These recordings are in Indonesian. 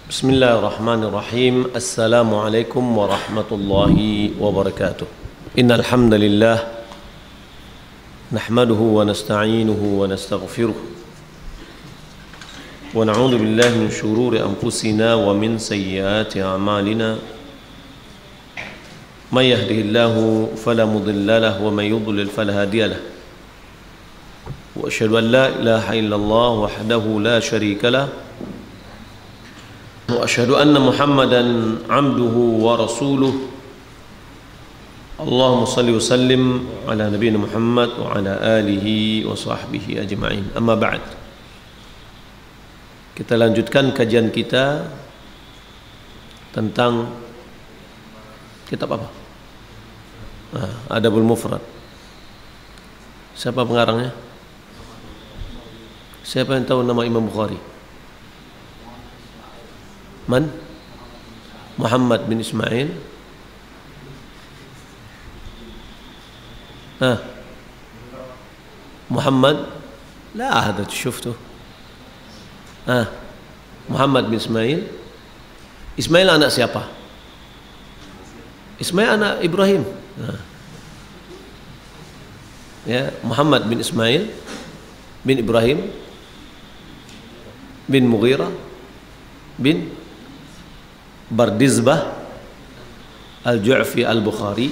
Bismillahirrahmanirrahim. Assalamualaikum warahmatullahi wabarakatuh. Innal hamdalillah nahmaduhu wa nasta'inuhu wa nastaghfiruh wa na'udzu billahi min shururi anfusina wa min sayyiati a'malina. May yahdihillahu fala mudilla lahu wa may yudlil fala hadiya lahu. Wa asyhadu an la ilaha illallah wahdahu la syarika lahu wa asyhadu anna Muhammadan abduhu wa rasuluh. Allahumma salli wa sallim ala nabiyyina Muhammad wa ala alihi wa sahbihi ajma'in. Amma ba'd. Kita lanjutkan kajian kita tentang kitab apa? Adabul Mufrad. Siapa pengarangnya? Siapa yang tahu nama Imam Bukhari? Man? Muhammad bin Ismail. Muhammad? لا هذا شفته. Muhammad bin Ismail. Ismail anak siapa? Ismail anak Ibrahim. Ya, Muhammad bin Ismail bin Ibrahim bin Mughirah bin Bardizbah Al-Ju'fi Al-Bukhari.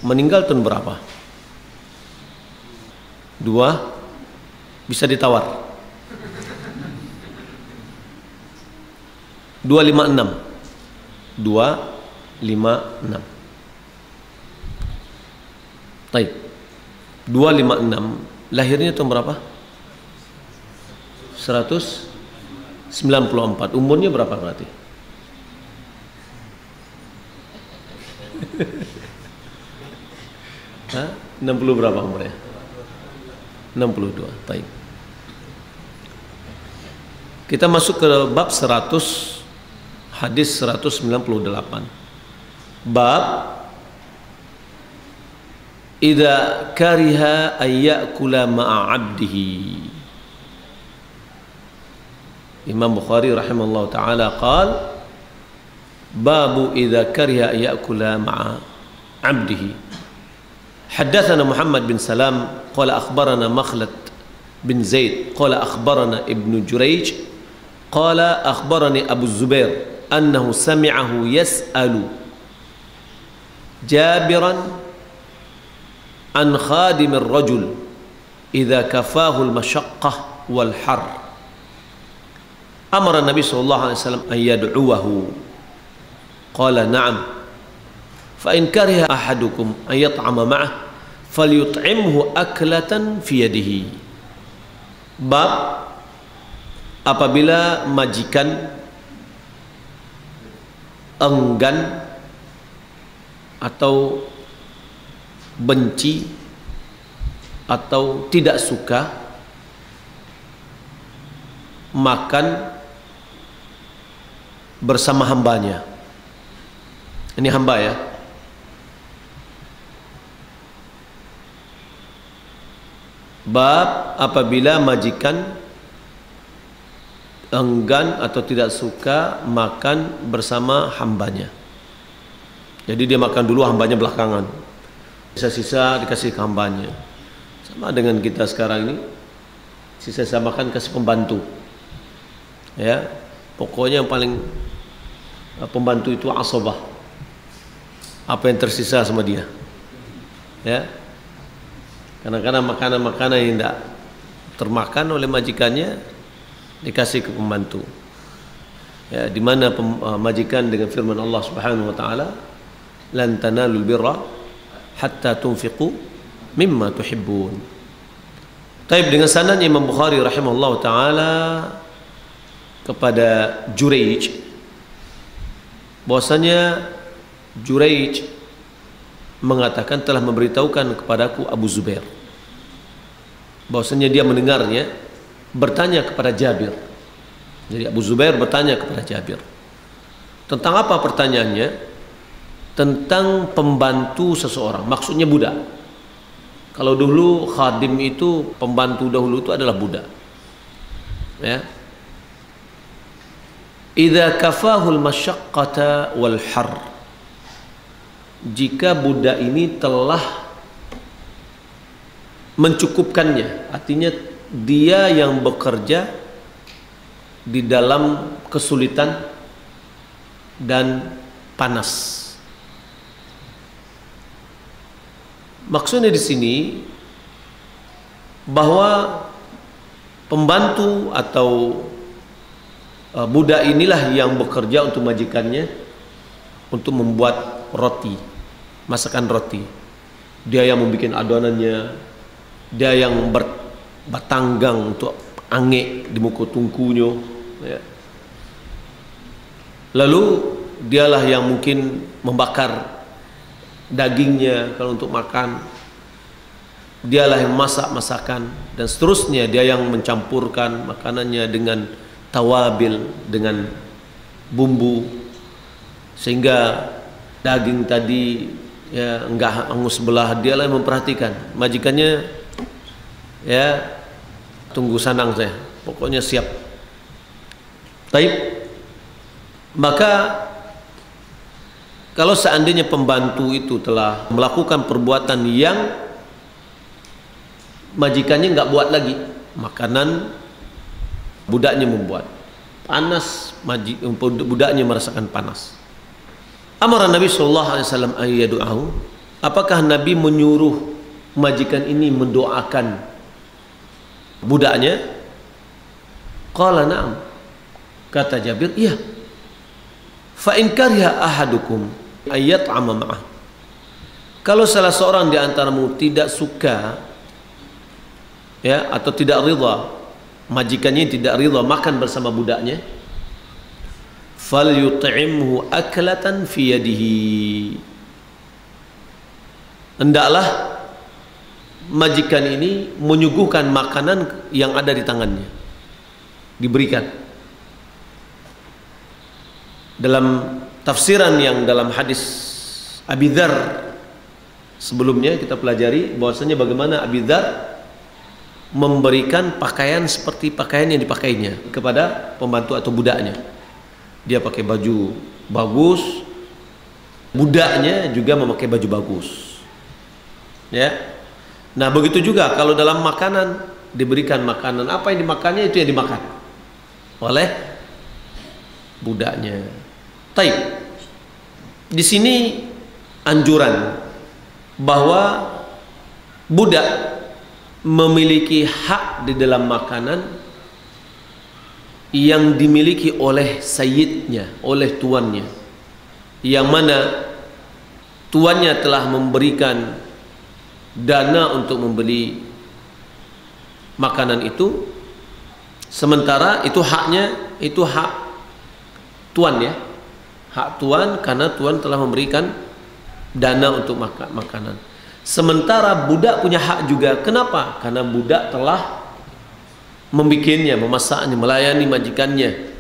Meninggal tahun berapa? 2 bisa ditawar. 256. 256. Baik. 256 lahirnya tahun berapa? 194. Umurnya berapa berarti? Hah? 60 berapa umurnya? 62. Baik. Kita masuk ke bab 100, hadis 198. Bab idza kariha ay ya'kula ma'a 'abdihi. Imam Bukhari rahimahullah ta'ala qal babu idza kariha ay ya'kula ma'a 'abdihi. Haddatsana Muhammad bin Salam qala akhbarana Makhlad bin Zaid qala akhbarana Ibnu Jurayj qala akhbarani Abu Zubair annahu sami'ahu yas'alu Jabiran an khadimir rajul idza kafahu al-mashaqqah wal har. Amara Nabi sallallahu alaihi wasallam an yad'uwahu. Qala na'am. Fa in kariha ahadukum an yat'ama ma'ah falyut'imhu aklatan fi yadihi. Bab apabila majikan enggan atau benci atau tidak suka makan bersama hambanya. Ini hamba ya. Bab apabila majikan enggan atau tidak suka makan bersama hambanya. Jadi dia makan dulu, hambanya belakangan. Sisa-sisa dikasih ke hambanya. Sama dengan kita sekarang ini, sisa-sisa makan kasih pembantu. Ya, pokoknya yang paling pembantu itu asabah. Apa yang tersisa sama dia. Ya. Kadang-kadang makanan-makanan yang tidak termakan oleh majikannya dikasih ke pembantu. Ya, di mana majikan dengan firman Allah Subhanahu wa taala, "Lan tanalul birra hatta tunfiqu mimma tuhibbun." Taib dengan sanad Imam Bukhari rahimahullah taala kepada Jurayj, bahwasanya Jurayj mengatakan telah memberitahukan kepadaku Abu Zubair, bahwasanya dia mendengarnya bertanya kepada Jabir. Jadi Abu Zubair bertanya kepada Jabir. Tentang apa pertanyaannya? Tentang pembantu seseorang, maksudnya budak. Kalau dulu khadim itu, pembantu dahulu itu adalah budak. Ya. idza kafahul masyaqqata wal har, jika budak ini telah mencukupkannya, artinya dia yang bekerja di dalam kesulitan dan panas. Maksudnya di sini bahwa pembantu atau budak inilah yang bekerja untuk majikannya untuk membuat roti, masakan roti. Dia yang membuat adonannya, dia yang bertanggang untuk angek di muka tungkunya, ya. Lalu dialah yang mungkin membakar dagingnya kalau untuk makan, dialah yang masak masakan, dan seterusnya. Dia yang mencampurkan makanannya dengan tawabil, dengan bumbu, sehingga daging tadi ya enggak hangus belah. Dialah yang memperhatikan. Majikannya ya tunggu sanang saya, pokoknya siap. Taib. Maka kalau seandainya pembantu itu telah melakukan perbuatan yang majikannya nggak buat lagi, makanan budaknya membuat panas, budaknya merasakan panas. Amar Nabi sallallahu alaihi wasallam ayyadu'ahu, apakah Nabi menyuruh majikan ini mendoakan budaknya? Qala na'am, kata Jabir, iya. Fa in kariha ahadukum ayyat'ama ma'ah, kalau salah seorang di antaramu tidak suka ya atau tidak ridha, majikannya tidak ridha makan bersama budaknya, falyut'imhu aklatan fi yadihi, hendaklah majikan ini menyuguhkan makanan yang ada di tangannya, diberikan. Dalam tafsiran yang dalam hadis Abi Dzar sebelumnya kita pelajari bahwasanya bagaimana Abi Dzar memberikan pakaian seperti pakaian yang dipakainya kepada pembantu atau budaknya. Dia pakai baju bagus, budaknya juga memakai baju bagus, ya. Nah begitu juga kalau dalam makanan diberikan makanan, apa yang dimakannya itu yang dimakan oleh budaknya. Taib. Di sini anjuran bahwa budak memiliki hak di dalam makanan yang dimiliki oleh sayyidnya, oleh tuannya, yang mana tuannya telah memberikan dana untuk membeli makanan itu, sementara itu haknya, itu hak tuan, ya, hak tuan, karena tuan telah memberikan dana untuk makanan. Sementara budak punya hak juga. Kenapa? Karena budak telah membikinnya, memasaknya, melayani majikannya,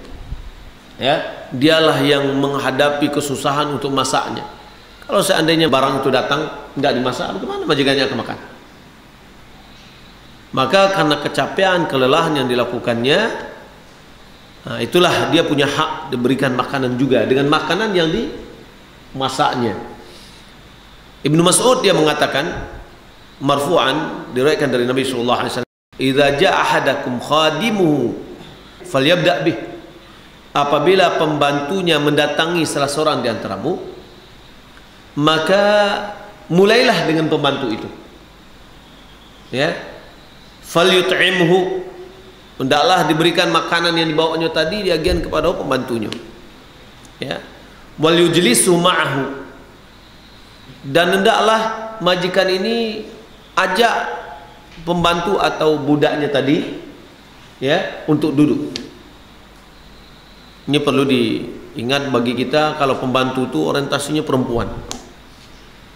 ya. Dialah yang menghadapi kesusahan untuk masaknya. Kalau seandainya barang itu datang nggak dimasak, bagaimana majikannya akan makan? Maka karena kecapean, kelelahan yang dilakukannya, nah, itulah dia punya hak diberikan makanan juga dengan makanan yang dimasaknya. Ibnu Mas'ud dia mengatakan marfu'an, diriwayatkan dari Nabi sallallahu alaihi wasallam, "Idza ja'a ahadakum khadimuhu falyabda' bih." Apabila pembantunya mendatangi salah seorang di antaramu, maka mulailah dengan pembantu itu. Ya. Falyut'imhu, hendaklah diberikan makanan yang dibawanya tadi diagian kepada pembantunya, ya. Wal yujlisu ma'ahu, dan hendaklah majikan ini ajak pembantu atau budaknya tadi, ya, untuk duduk. Ini perlu diingat bagi kita, kalau pembantu itu orientasinya perempuan,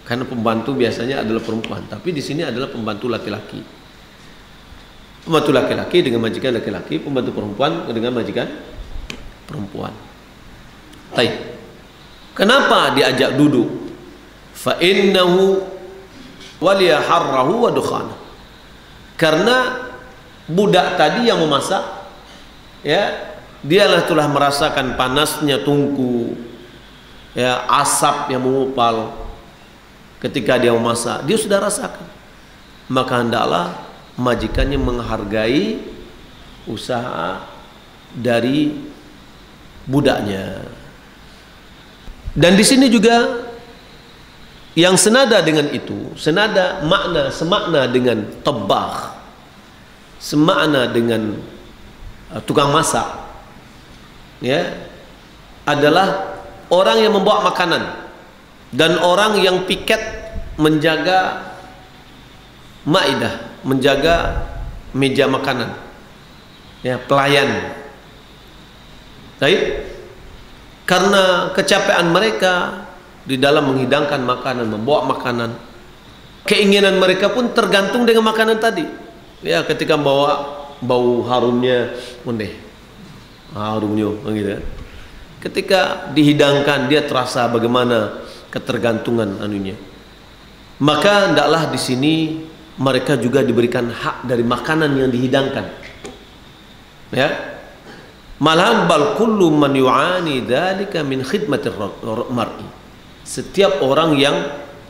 karena pembantu biasanya adalah perempuan, tapi di sini adalah pembantu laki-laki. Pembantu laki-laki dengan majikan laki-laki, pembantu perempuan dengan majikan perempuan. Baik. Kenapa diajak duduk? Fa innahu waliyaharrahu wa dukhana. Karena budak tadi yang memasak, ya, Dialah telah merasakan panasnya tungku, ya, asap yang mengupal ketika dia memasak. Dia sudah rasakan. Maka hendaklah majikannya menghargai usaha dari budaknya. Dan di sini juga yang senada dengan itu, senada makna, semakna dengan tabakh, semakna dengan tukang masak, ya, adalah orang yang membawa makanan dan orang yang piket menjaga maidah, menjaga meja makanan, ya, pelayan. Baik, karena kecapean mereka di dalam menghidangkan makanan, membawa makanan, keinginan mereka pun tergantung dengan makanan tadi. Ya, ketika bawa, bau harumnya mendeh, harumnya gitu. Ketika dihidangkan, dia terasa bagaimana ketergantungan anunya. Maka hendaklah di sini mereka juga diberikan hak dari makanan yang dihidangkan. Ya, malahan bal kullu man yu'ani dzalika min khidmatir mar'i. Setiap orang yang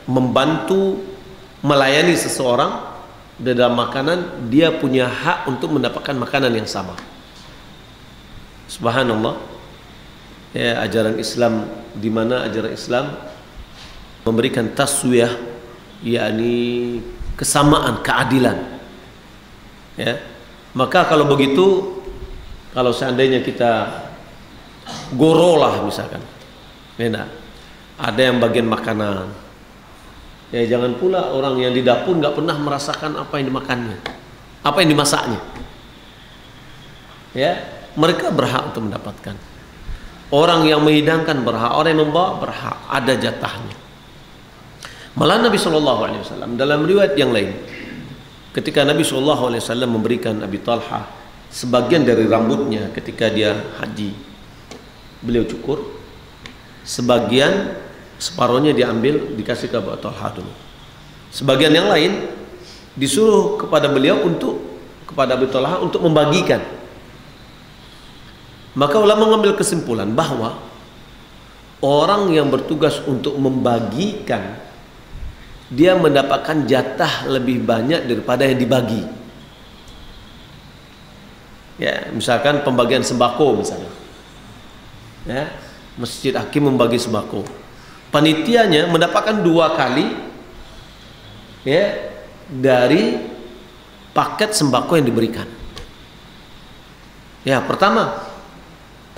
membantu melayani seseorang dalam makanan, dia punya hak untuk mendapatkan makanan yang sama. Subhanallah, ya, ajaran Islam, di mana ajaran Islam memberikan taswiyah, yakni kesamaan, keadilan. Ya, maka kalau begitu, kalau seandainya kita gorolah misalkan, enak, ada yang bagian makanan, ya, jangan pula orang yang di dapur nggak pernah merasakan apa yang dimakannya, apa yang dimasaknya. Ya, mereka berhak untuk mendapatkan. Orang yang menghidangkan berhak, orang yang membawa berhak, ada jatahnya. Malah Nabi SAW dalam riwayat yang lain, ketika Nabi SAW memberikan Abi Talha sebagian dari rambutnya ketika dia haji, beliau cukur, sebagian, separuhnya diambil dikasih ke Abu Talha dulu, sebagian yang lain disuruh kepada beliau kepada Abu Talha untuk membagikan. Maka ulama mengambil kesimpulan bahwa orang yang bertugas untuk membagikan, dia mendapatkan jatah lebih banyak daripada yang dibagi. Ya, misalkan pembagian sembako misalnya, ya, Masjid Hakim membagi sembako, panitianya mendapatkan 2 kali, ya, dari paket sembako yang diberikan. Ya, pertama,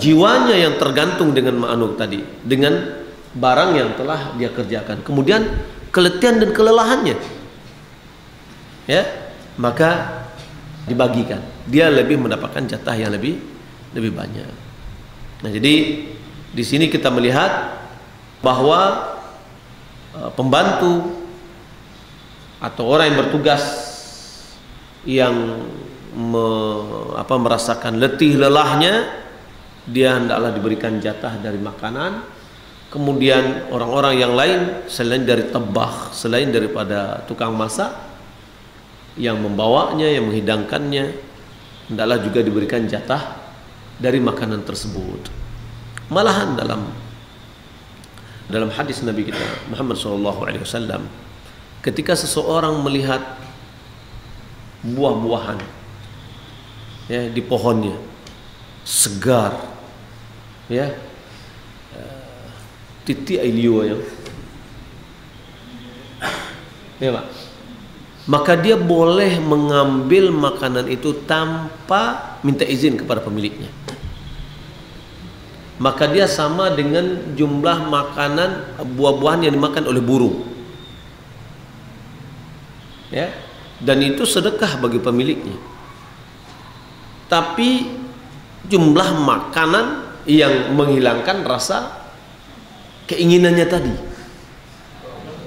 jiwanya yang tergantung dengan ma'anuk tadi, dengan barang yang telah dia kerjakan, kemudian keletihan dan kelelahannya, ya, maka dibagikan, dia lebih mendapatkan jatah yang lebih banyak. Nah, jadi di sini kita melihat bahwa pembantu atau orang yang bertugas yang merasakan letih lelahnya, dia hendaklah diberikan jatah dari makanan. Kemudian orang-orang yang lain selain dari tabakh, selain daripada tukang masak yang membawanya, yang menghidangkannya, hendaklah juga diberikan jatah dari makanan tersebut. Malahan dalam hadis Nabi kita Muhammad SAW, ketika seseorang melihat buah-buahan, ya, di pohonnya segar, ya, titik ailio, ya, Pak, maka dia boleh mengambil makanan itu tanpa minta izin kepada pemiliknya. Maka dia sama dengan jumlah makanan buah-buahan yang dimakan oleh burung, ya, dan itu sedekah bagi pemiliknya. Tapi jumlah makanan yang menghilangkan rasa keinginannya tadi,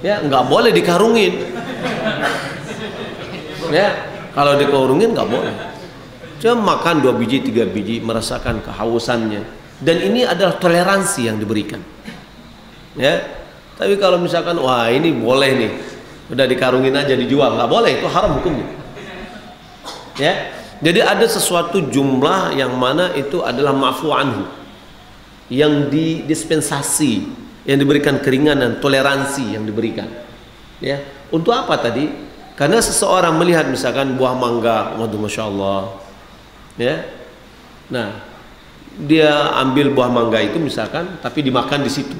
ya, nggak boleh dikarungin. Ya, kalau dikarungin nggak boleh. Cuma makan 2 biji 3 biji, merasakan kehausannya, dan ini adalah toleransi yang diberikan. Ya, tapi kalau misalkan wah ini boleh nih, udah dikarungin aja dijual, nggak boleh, itu haram hukumnya. Ya, Jadi ada sesuatu jumlah yang mana itu adalah ma'fu anhu, yang didispensasi, yang diberikan keringanan, toleransi yang diberikan. Ya, untuk apa tadi? Karena seseorang melihat misalkan buah mangga, waduh masya Allah, ya, nah dia ambil buah mangga itu misalkan, tapi dimakan di situ,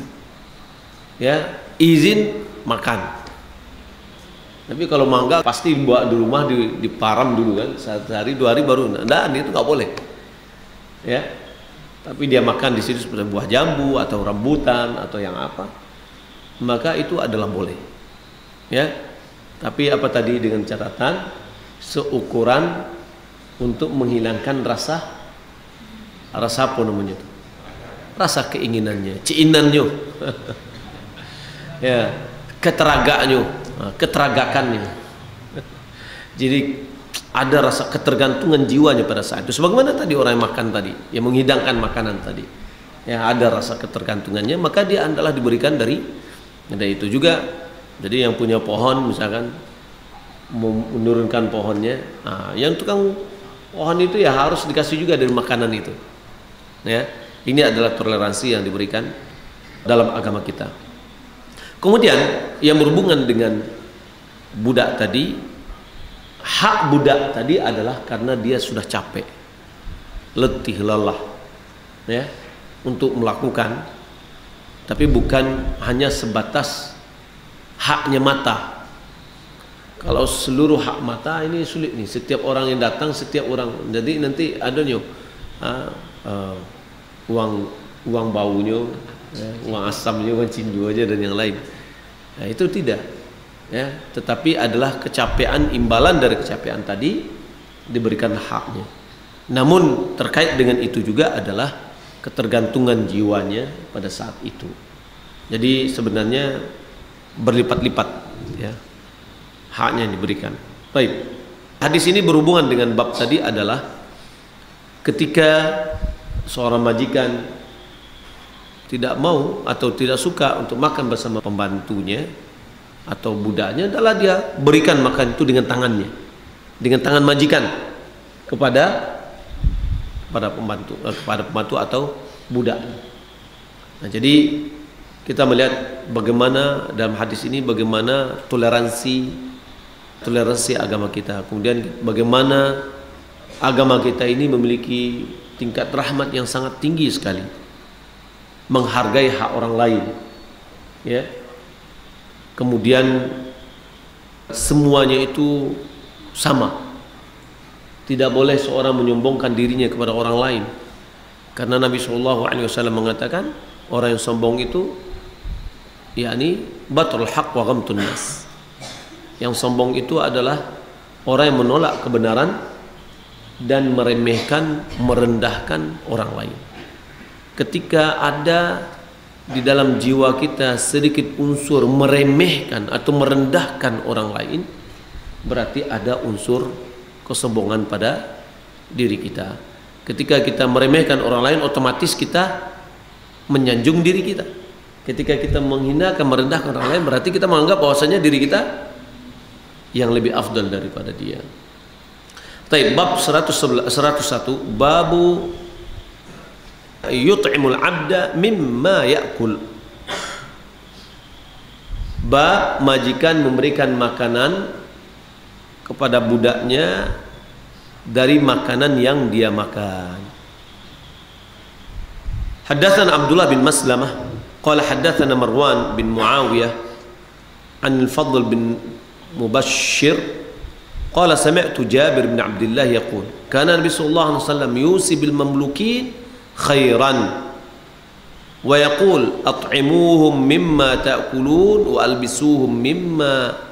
ya, izin makan. Tapi kalau mangga pasti dibawa di rumah, diparam dulu kan, sehari 2 hari baru. Nah, itu nggak boleh, ya. Tapi dia makan di situ seperti buah jambu atau rambutan atau yang apa, maka itu adalah boleh, ya. Tapi apa tadi, dengan catatan seukuran untuk menghilangkan rasa apa namanya itu, rasa keinginannya, ciinannya, ya, keteragakannya. Jadi ada rasa ketergantungan jiwanya pada saat itu. Sebagaimana tadi orang yang makan tadi, yang menghidangkan makanan tadi, ya, ada rasa ketergantungannya, maka dia adalah diberikan dari itu juga. Jadi yang punya pohon misalkan menurunkan pohonnya, nah, yang tukang pohon itu ya harus dikasih juga dari makanan itu, ya. Ini adalah toleransi yang diberikan dalam agama kita. Kemudian yang berhubungan dengan budak tadi, hak budak tadi adalah karena dia sudah capek, letih, lelah, ya, untuk melakukan, tapi bukan hanya sebatas haknya mata. Kalau seluruh hak mata ini sulit nih, setiap orang yang datang, setiap orang, jadi nanti ada nih uang baunya, ya, uang asamnya, uang cinju aja dan yang lain. Nah, itu tidak, ya, tetapi adalah kecapean, imbalan dari kecapean tadi diberikan haknya. Namun terkait dengan itu juga adalah ketergantungan jiwanya pada saat itu. Jadi sebenarnya berlipat-lipat, ya, haknya yang diberikan. Baik, hadis ini berhubungan dengan bab tadi adalah ketika seorang majikan tidak mau atau tidak suka untuk makan bersama pembantunya atau budaknya, adalah dia berikan makan itu dengan tangannya, dengan tangan majikan kepada pembantu atau budak. Nah, jadi kita melihat bagaimana dalam hadis ini, bagaimana toleransi agama kita. Kemudian bagaimana agama kita ini memiliki tingkat rahmat yang sangat tinggi sekali, menghargai hak orang lain, ya. Kemudian semuanya itu sama. Tidak boleh seorang menyombongkan dirinya kepada orang lain, karena Nabi SAW mengatakan orang yang sombong itu, yakni batrul haq wa ghamtun nas. Yang sombong itu adalah orang yang menolak kebenaran dan meremehkan, merendahkan orang lain. Ketika ada di dalam jiwa kita sedikit unsur meremehkan atau merendahkan orang lain, berarti ada unsur kesombongan pada diri kita. Ketika kita meremehkan orang lain, otomatis kita menyanjung diri kita. Ketika kita menghinakan, merendahkan orang lain, berarti kita menganggap bahwasanya diri kita yang lebih afdal daripada dia. Baik, bab 101, babu yut'imul abda mimma ya'kul. Bab majikan memberikan makanan kepada budaknya dari makanan yang dia makan. Haddatsana Abdullah bin Maslamah qala haddatsana Marwan bin Muawiyah an al-Fadl bin Mubashshir qala sami'tu Jabir bin Abdullah yaqul kana Nabi sallallahu alaihi wasallam yusi bil mamlukin khairan wa yaqul at'imuhum mimma ta'kulun wa albisuhum mimma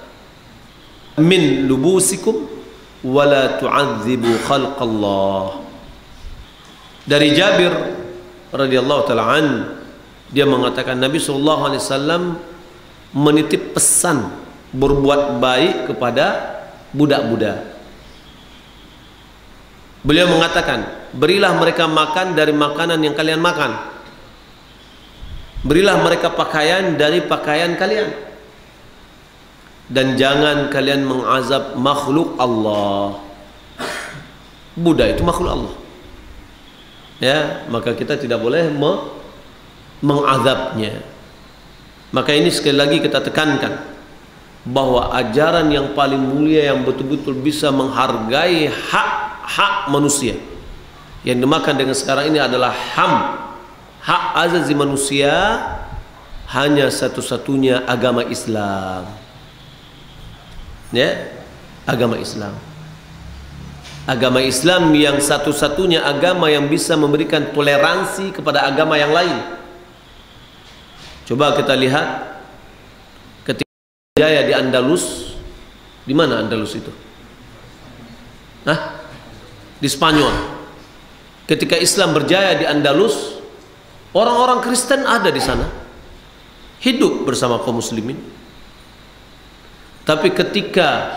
min lubusikum wa la tu'adzibu khalqallah. Dari Jabir radhiyallahu taala an, dia mengatakan Nabi sallallahu alaihi wasallam menitip pesan berbuat baik kepada budak-budak. Beliau mengatakan, berilah mereka makan dari makanan yang kalian makan, berilah mereka pakaian dari pakaian kalian, dan jangan kalian mengazab makhluk Allah. Buddha itu makhluk Allah. Ya, maka kita tidak boleh mengazabnya. Maka ini sekali lagi kita tekankan bahwa ajaran yang paling mulia yang betul-betul bisa menghargai hak manusia yang dimakan dengan sekarang ini adalah hak azazi manusia, hanya satu-satunya agama Islam. Ya, agama Islam. Agama Islam yang satu-satunya agama yang bisa memberikan toleransi kepada agama yang lain. Coba kita lihat ketika jaya di Andalus. Di mana Andalus itu? Di Spanyol. Ketika Islam berjaya di Andalus, orang-orang Kristen ada di sana, hidup bersama kaum muslimin. Tapi ketika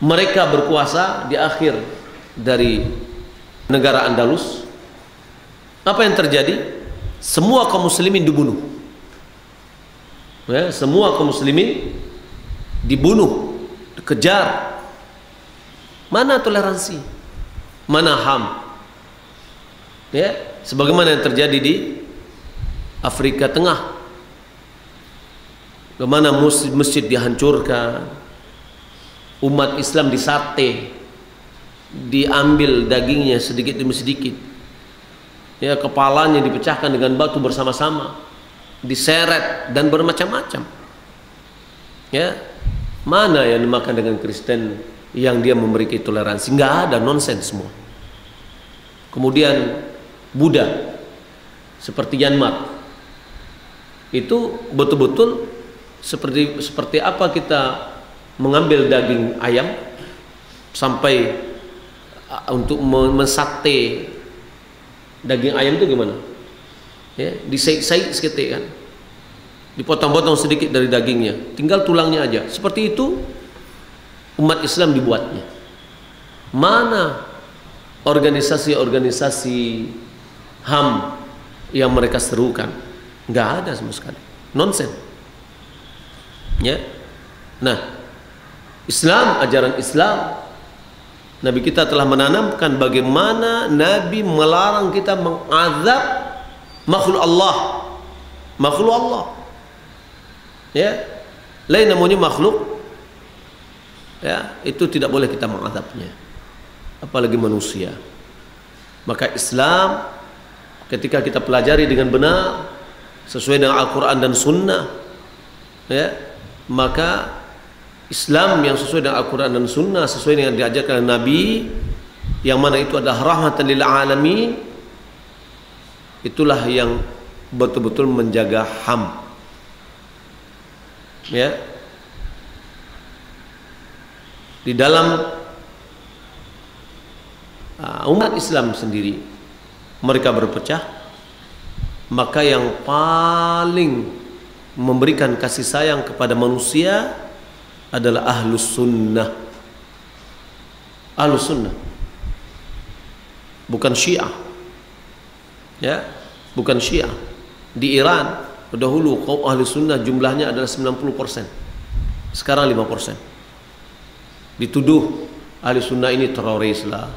mereka berkuasa di akhir dari negara Andalus, apa yang terjadi? Semua kaum muslimin dibunuh. Ya, semua kaum muslimin dibunuh, dikejar. Mana toleransi? Mana HAM? Ya, sebagaimana yang terjadi di Afrika Tengah. Bagaimana masjid dihancurkan, umat Islam disate, diambil dagingnya sedikit demi sedikit, ya, kepalanya dipecahkan dengan batu bersama-sama, diseret dan bermacam-macam. Ya, mana yang dimakan dengan Kristen yang dia memiliki toleransi? Nggak ada, nonsens semua. Kemudian Buddha seperti Myanmar itu betul-betul seperti apa kita mengambil daging ayam sampai untuk mensate daging ayam itu gimana? Ya, disait-sait seketik kan, dipotong-potong sedikit dari dagingnya, tinggal tulangnya aja. Seperti itu umat Islam dibuatnya. Mana organisasi-organisasi HAM yang mereka serukan? Nggak ada sama sekali, nonsen. Ya, nah, Islam, ajaran Islam, Nabi kita telah menanamkan bagaimana Nabi melarang kita mengazab makhluk Allah. Makhluk Allah. Ya, lain namanya makhluk. Ya, itu tidak boleh kita mengazabnya. Apalagi manusia. Maka Islam ketika kita pelajari dengan benar sesuai dengan Al-Quran dan Sunnah, ya, maka Islam yang sesuai dengan Al-Quran dan Sunnah, sesuai dengan diajarkan Nabi, yang mana itu adalah rahmatan lil alamin, itulah yang betul-betul menjaga HAM. Ya, di dalam umat Islam sendiri mereka berpecah, maka yang paling memberikan kasih sayang kepada manusia adalah Ahlus Sunnah. Ahlus Sunnah, bukan Syiah. Ya, bukan Syiah. Di Iran dahulu kaum Ahlus Sunnah jumlahnya adalah 90%. Sekarang 5%. Dituduh Ahlus Sunnah ini teroris lah,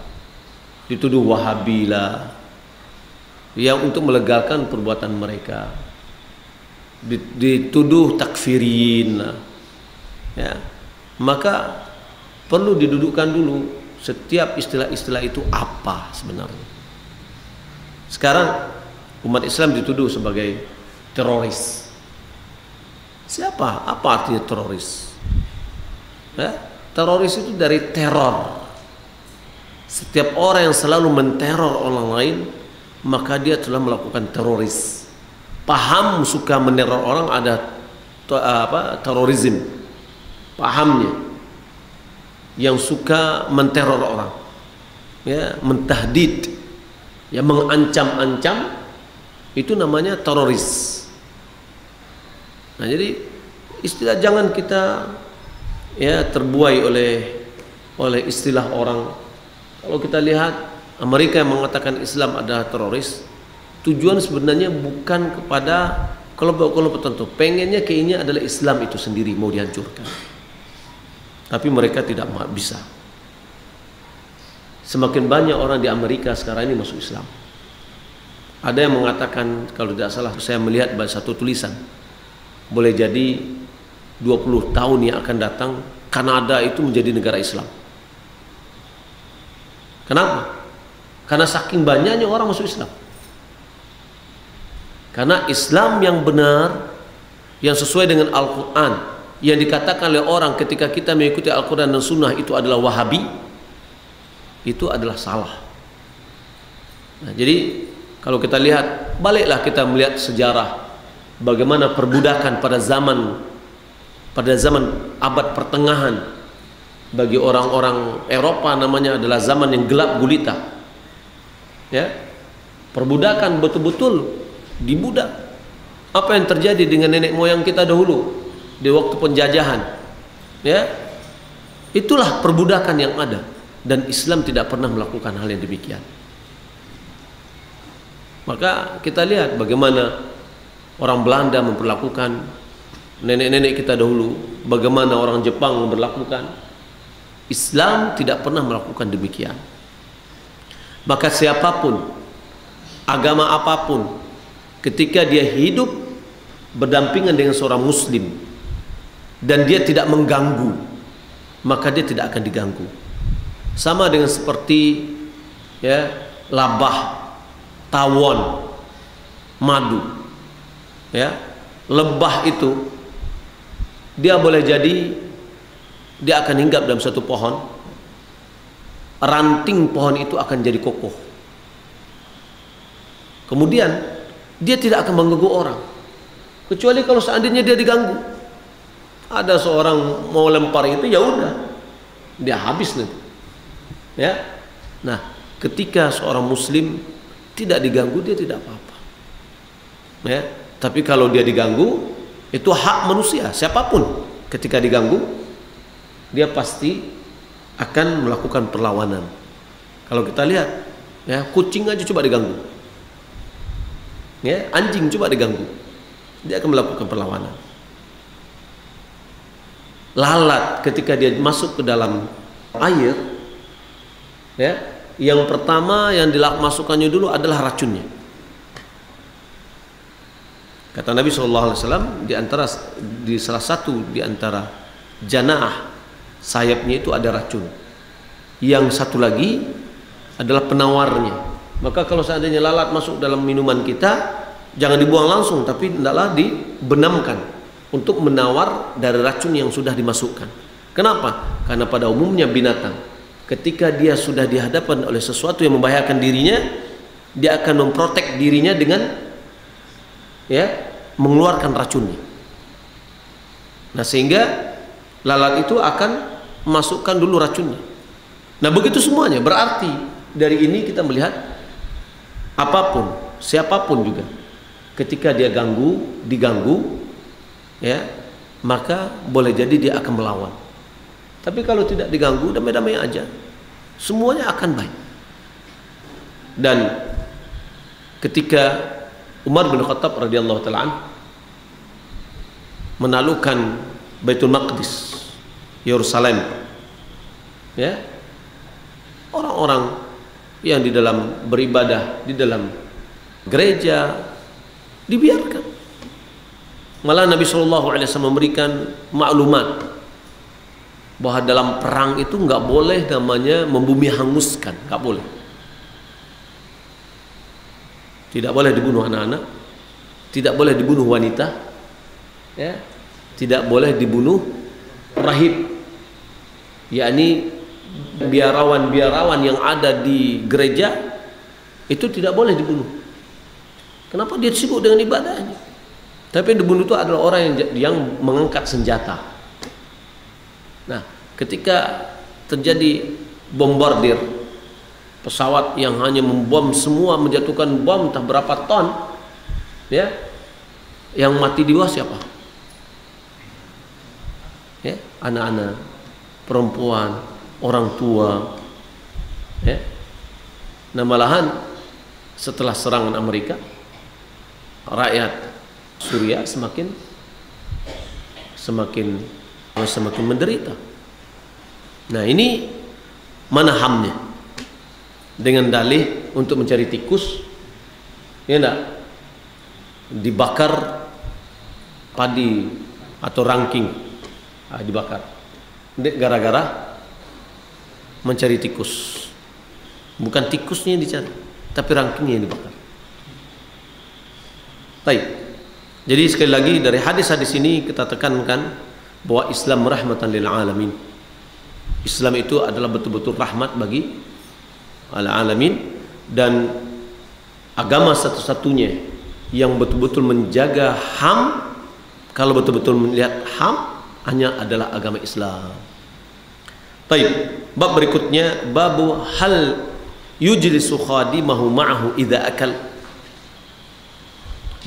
dituduh Wahabi lah, yang untuk melegalkan perbuatan mereka, dituduh takfirin lah. Ya, maka perlu didudukkan dulu setiap istilah-istilah itu apa sebenarnya. Sekarang umat Islam dituduh sebagai teroris. Siapa? Apa artinya teroris? Ya, teroris itu dari teror. Setiap orang yang selalu menteror orang lain, maka dia telah melakukan teroris. Paham suka meneror orang ada terorisme. Pahamnya yang suka menteror orang, ya, mentahdid, ya, mengancam-ancam, itu namanya teroris. Nah, jadi istilah jangan kita, ya, terbuai oleh istilah orang. Kalau kita lihat Amerika yang mengatakan Islam adalah teroris, tujuan sebenarnya bukan kepada kelompok-kelompok tertentu. Pengennya kayaknya adalah Islam itu sendiri mau dihancurkan. Tapi mereka tidak bisa. Semakin banyak orang di Amerika sekarang ini masuk Islam. Ada yang mengatakan, kalau tidak salah saya melihat satu tulisan, boleh jadi 20 tahun yang akan datang Kanada itu menjadi negara Islam. Kenapa? Karena saking banyaknya orang masuk Islam. Karena Islam yang benar, yang sesuai dengan Al-Quran, yang dikatakan oleh orang ketika kita mengikuti Al-Quran dan Sunnah itu adalah Wahabi, itu adalah salah. Nah, jadi kalau kita lihat, baliklah kita melihat sejarah bagaimana perbudakan pada zaman abad pertengahan bagi orang-orang Eropa, namanya adalah zaman yang gelap gulita. Ya, perbudakan betul-betul dibudak. Apa yang terjadi dengan nenek moyang kita dahulu di waktu penjajahan? Ya, itulah perbudakan yang ada. Dan Islam tidak pernah melakukan hal yang demikian. Maka kita lihat bagaimana orang Belanda memperlakukan nenek-nenek kita dahulu, bagaimana orang Jepang memperlakukan. Islam tidak pernah melakukan demikian. Maka siapapun, agama apapun, ketika dia hidup berdampingan dengan seorang muslim dan dia tidak mengganggu, maka dia tidak akan diganggu. Sama dengan seperti ya, labah, tawon, madu, ya, lebah itu dia boleh jadi dia akan hinggap dalam satu pohon, ranting pohon itu akan jadi kokoh. Kemudian dia tidak akan mengganggu orang, kecuali kalau seandainya dia diganggu. Ada seorang mau lempar itu, ya udah, dia habis nanti. Ya, nah, ketika seorang muslim tidak diganggu, dia tidak apa-apa. Ya, tapi kalau dia diganggu, itu hak manusia. Siapapun ketika diganggu, dia pasti akan melakukan perlawanan. Kalau kita lihat, ya, kucing aja coba diganggu, ya, anjing coba diganggu, dia akan melakukan perlawanan. Lalat ketika dia masuk ke dalam air, ya, yang pertama yang dimasukkannya dulu adalah racunnya. Kata Nabi SAW, di salah satu di antara janah sayapnya itu ada racun. Yang satu lagi adalah penawarnya. Maka kalau seandainya lalat masuk dalam minuman kita, jangan dibuang langsung, tapi hendaklah dibenamkan untuk menawar dari racun yang sudah dimasukkan. Kenapa? Karena pada umumnya binatang, ketika dia sudah dihadapkan oleh sesuatu yang membahayakan dirinya, dia akan memprotek dirinya dengan, ya, mengeluarkan racunnya. Nah, sehingga lalat itu akan masukkan dulu racunnya. Nah, begitu semuanya. Berarti dari ini kita melihat apapun, siapapun juga, ketika dia diganggu, ya, maka boleh jadi dia akan melawan. Tapi kalau tidak diganggu, damai-damai aja, semuanya akan baik. Dan ketika Umar bin Khattab radhiyallahu ta'ala anhu menaklukkan Baitul Maqdis, Yerusalem, ya, orang-orang yang di dalam beribadah di dalam gereja dibiarkan. Malah Nabi SAW memberikan maklumat bahwa dalam perang itu nggak boleh namanya membumi hanguskan, nggak boleh. Tidak boleh dibunuh anak-anak, tidak boleh dibunuh wanita, ya, tidak boleh dibunuh rahib, yakni biarawan-biarawan yang ada di gereja itu tidak boleh dibunuh. Kenapa? Dia sibuk dengan ibadahnya. Tapi yang dibunuh itu adalah orang yang mengangkat senjata. Nah, ketika terjadi bombardir, pesawat yang hanya membom semua, menjatuhkan bom entah berapa ton, ya, yang mati di bawah siapa? Ya, anak-anak, perempuan, orang tua, ya. Nah, malahan setelah serangan Amerika, rakyat Suriah semakin menderita. Nah, ini mana HAM-nya? dengan dalih untuk mencari tikus, ya enggak, dibakar padi atau rangking, dibakar gara-gara mencari tikus. Bukan tikusnya yang dicari, tapi rangkingnya yang dibakar. Baik. Jadi sekali lagi dari hadis-hadis ini kita tekankan bahwa Islam rahmatan lil alamin. Islam itu adalah betul-betul rahmat bagi alamin, dan agama satu-satunya yang betul-betul menjaga HAM. Kalau betul-betul melihat HAM, hanya adalah agama Islam. Baik. Bab berikutnya, babu hal yujlisu khadimahu ma'ahu idza akal.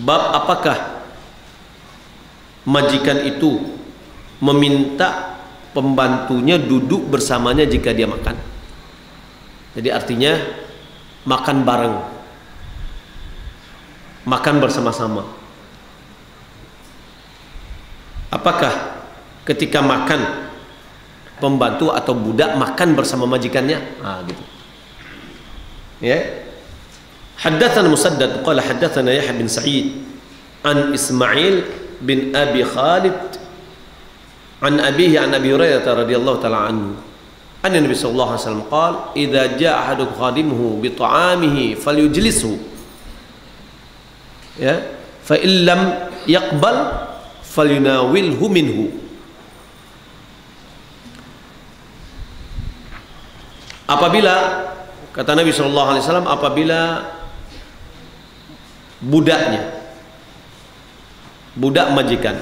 Bab apakah majikan itu meminta pembantunya duduk bersamanya jika dia makan. Jadi artinya makan bareng, makan bersama-sama. Apakah ketika makan pembantu atau budak makan bersama majikannya? Gitu. Ya. Haddatsana Musaddad qala haddatsana Yahya bin Sa'id an Ismail bin Abi Khalid an abihi an Abi Hurairah radhiyallahu ta'ala anhu anna Nabi sallallahu alaihi wasallam qala idza jaa ahadukum khadimuhu bi ta'amihi falyujlishu, ya, fa in lam yaqbal falyunawilhu minhu. Apabila, kata Nabi sallallahu alaihi wasallam, apabila budak majikan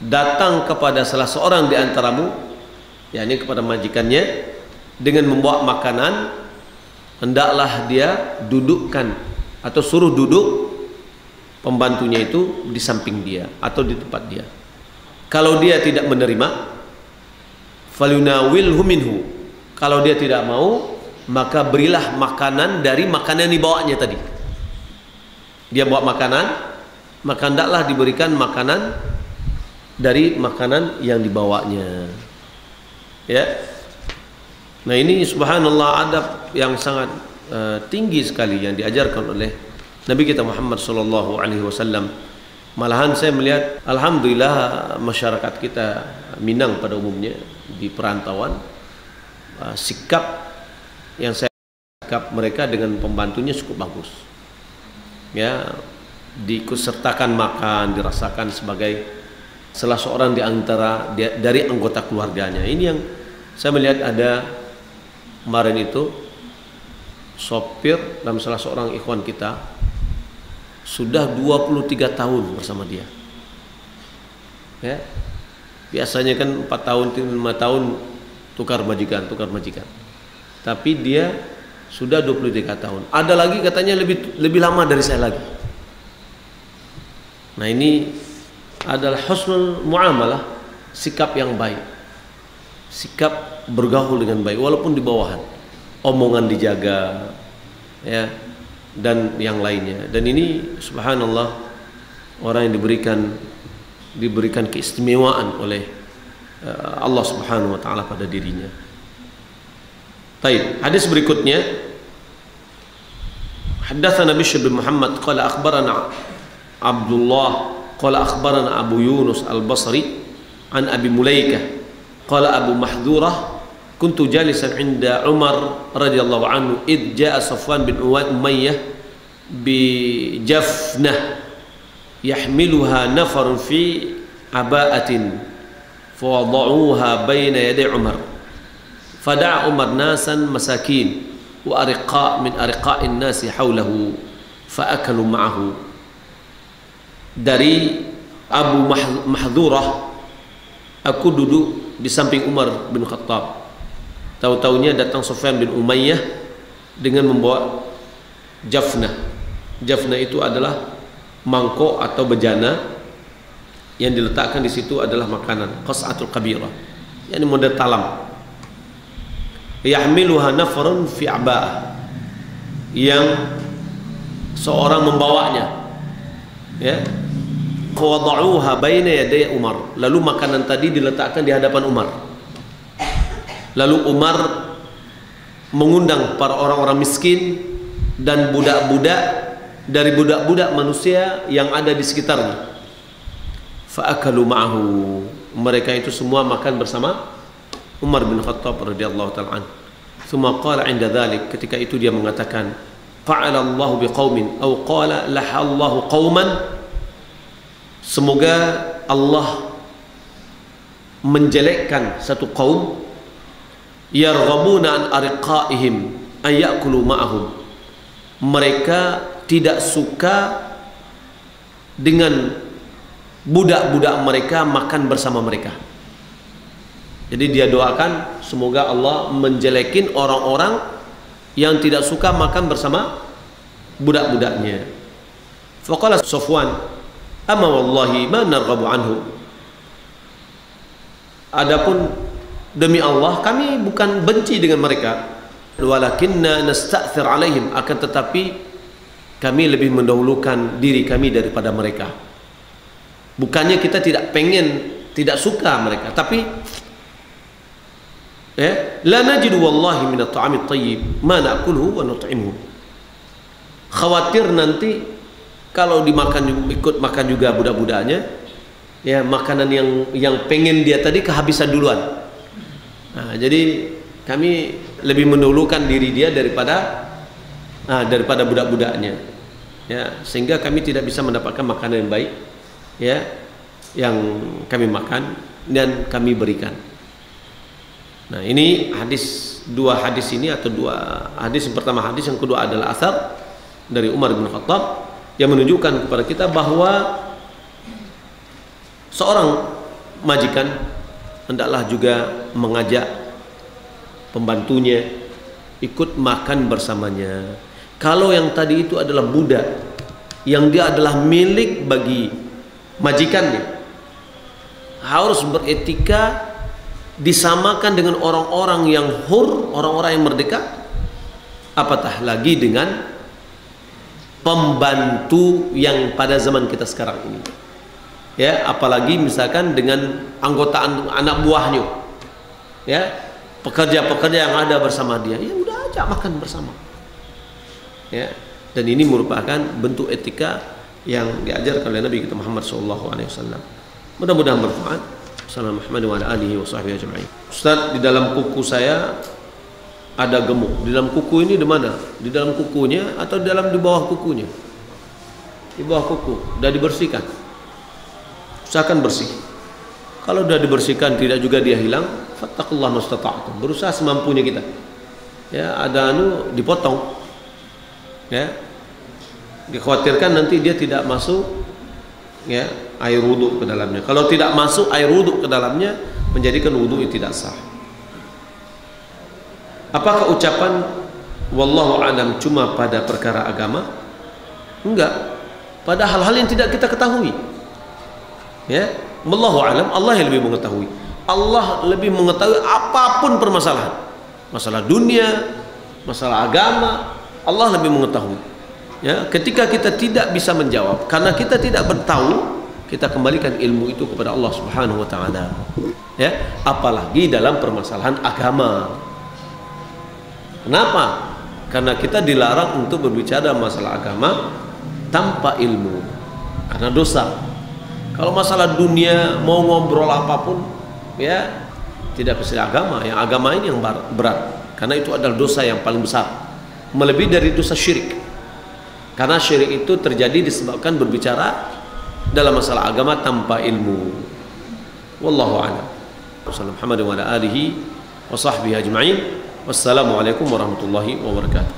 datang kepada salah seorang di antaramu, yakni kepada majikannya, dengan membawa makanan, hendaklah dia dudukkan atau suruh duduk pembantunya itu di samping dia atau di tempat dia. Kalau dia tidak menerima, falyunawilhu minhu. Kalau dia tidak mau, maka berilah makanan dari makanan yang dibawanya tadi. Dia bawa makanan, maka hendaklah diberikan makanan dari makanan yang dibawanya. Ya. Nah, ini subhanallah adab yang sangat tinggi sekali yang diajarkan oleh Nabi kita Muhammad sallallahu alaihi wasallam. Malahan saya melihat alhamdulillah masyarakat kita Minang pada umumnya di perantauan, sikap mereka dengan pembantunya cukup bagus. Ya, diikutsertakan makan, dirasakan sebagai salah seorang di antara dari anggota keluarganya. Ini yang saya melihat ada kemarin itu sopir dalam salah seorang ikhwan kita sudah 23 tahun bersama dia. Ya. Biasanya kan 4 tahun, 5 tahun tukar majikan. Tapi dia sudah 23 tahun. Ada lagi katanya lebih lama dari saya lagi. Nah, ini adalah husnul muamalah, sikap yang baik. Sikap bergaul dengan baik walaupun di bawahan. Omongan dijaga, ya, dan yang lainnya. Dan ini subhanallah orang yang diberikan keistimewaan oleh Allah Subhanahu wa taala pada dirinya. Baik, hadis berikutnya, haddatsana Bishr bin Muhammad qala akhbarana Abdullah qala akhbarana Abu Yunus Al-Basri an Abi Mulaikah qala Abu Mahdhurah kuntu jalisan 'inda Umar radhiyallahu anhu id jaa Safwan bin Umayyah bi jafnah yahmiluha nafarun fi aba'atin fawada'uha baina yaday Umar fada'a Umar nasan masakin wa ariqa min ariqa'in nasi hawlahu faakalu ma'ahu. Dari Abu Mahdhurah, aku duduk di samping Umar bin Khattab. Tahu-tahunya datang Sufyan bin Umayyah dengan membawa jafnah. Jafnah itu adalah mangkok atau bejana yang diletakkan di situ adalah makanan, qas'atul kabirah, yakni model talam. Yahmiluha nafarun fi aba'ah, yang seorang membawanya, ya. Fawada'uha baina yaday Umar, lalu makanan tadi diletakkan di hadapan Umar. Lalu Umar mengundang para orang-orang miskin dan budak-budak dari budak-budak manusia yang ada di sekitarnya. Fa'akalu ma'ahu, mereka itu semua makan bersama Umar bin Khattab radhiyallahu ta'ala anhu. Tsumma qala 'inda dzalik, ketika itu dia mengatakan, fa'ala Allahu biqaumin aw qala lahallahu qauman, semoga Allah menjelekkan satu kaum yarghabuna an ariqaihim an ya'kulu ma'ahum, mereka tidak suka dengan budak-budak mereka makan bersama mereka. Jadi dia doakan semoga Allah menjelekin orang-orang yang tidak suka makan bersama budak-budaknya. Faqala Safwan, amma wallahi ma narghabu anhu, adapun demi Allah kami bukan benci dengan mereka, walakinna nasta'thir alaihim, akan tetapi kami lebih mendahulukan diri kami daripada mereka. Bukannya kita tidak pengen, tidak suka mereka, tapi la najidu wallahi min at-ta'ami at-tayyib ma na'kuluhu wa nut'imuhu. Khawatir nanti kalau dimakan, ikut makan juga budak-budaknya, ya makanan yang pengen dia tadi kehabisan duluan. Nah, jadi kami lebih mendahulukan diri dia daripada budak-budaknya, ya, sehingga kami tidak bisa mendapatkan makanan yang baik, ya, yang kami makan dan kami berikan. Nah, ini dua hadis ini, atau dua hadis, yang pertama hadis, yang kedua adalah athar dari Umar bin Khattab yang menunjukkan kepada kita bahwa seorang majikan hendaklah juga mengajak pembantunya ikut makan bersamanya. Kalau yang tadi itu adalah budak yang dia adalah milik bagi majikannya, harus beretika, disamakan dengan orang-orang yang hur, orang-orang yang merdeka, apatah lagi dengan pembantu yang pada zaman kita sekarang ini, ya, apalagi misalkan dengan anggota anak buahnya, ya, pekerja-pekerja yang ada bersama dia, ya udah ajak makan bersama, ya. Dan ini merupakan bentuk etika yang diajarkan oleh Nabi kita Muhammad SAW. Mudah-mudahan bermanfaat. Assalamualaikum warahmatullahi wabarakatuh. Ustaz, di dalam kuku saya ada gemuk. Di dalam kuku ini di mana? Di dalam kukunya atau di bawah kukunya? Di bawah kuku. Sudah dibersihkan. Usahakan bersih. Kalau sudah dibersihkan tidak juga dia hilang, fattaqullaha mastata'tum. Berusaha semampunya kita. Ya, ada dipotong. Ya. Dikhawatirkan nanti dia tidak masuk, ya, air wudhu ke dalamnya. Kalau tidak masuk air wudhu ke dalamnya, menjadikan wudhu yang tidak sah. Apakah ucapan wallahu a'lam cuma pada perkara agama? Enggak. Pada hal-hal yang tidak kita ketahui. Ya, wallahu a'lam, Allah yang lebih mengetahui. Allah lebih mengetahui apapun permasalahan. Masalah dunia, masalah agama, Allah lebih mengetahui. Ya, ketika kita tidak bisa menjawab karena kita tidak bertahu, kita kembalikan ilmu itu kepada Allah Subhanahu wa taala. Ya, apalagi dalam permasalahan agama. Kenapa? Karena kita dilarang untuk berbicara masalah agama tanpa ilmu. Karena dosa. Kalau masalah dunia mau ngobrol apapun, ya, tidak bisa agama. Yang agama ini yang berat. Karena itu adalah dosa yang paling besar. Melebihi dari dosa syirik. Karena syirik itu terjadi disebabkan berbicara dalam masalah agama tanpa ilmu. Wallahu a'lam. Wassalamualaikum warahmatullahi wabarakatuh.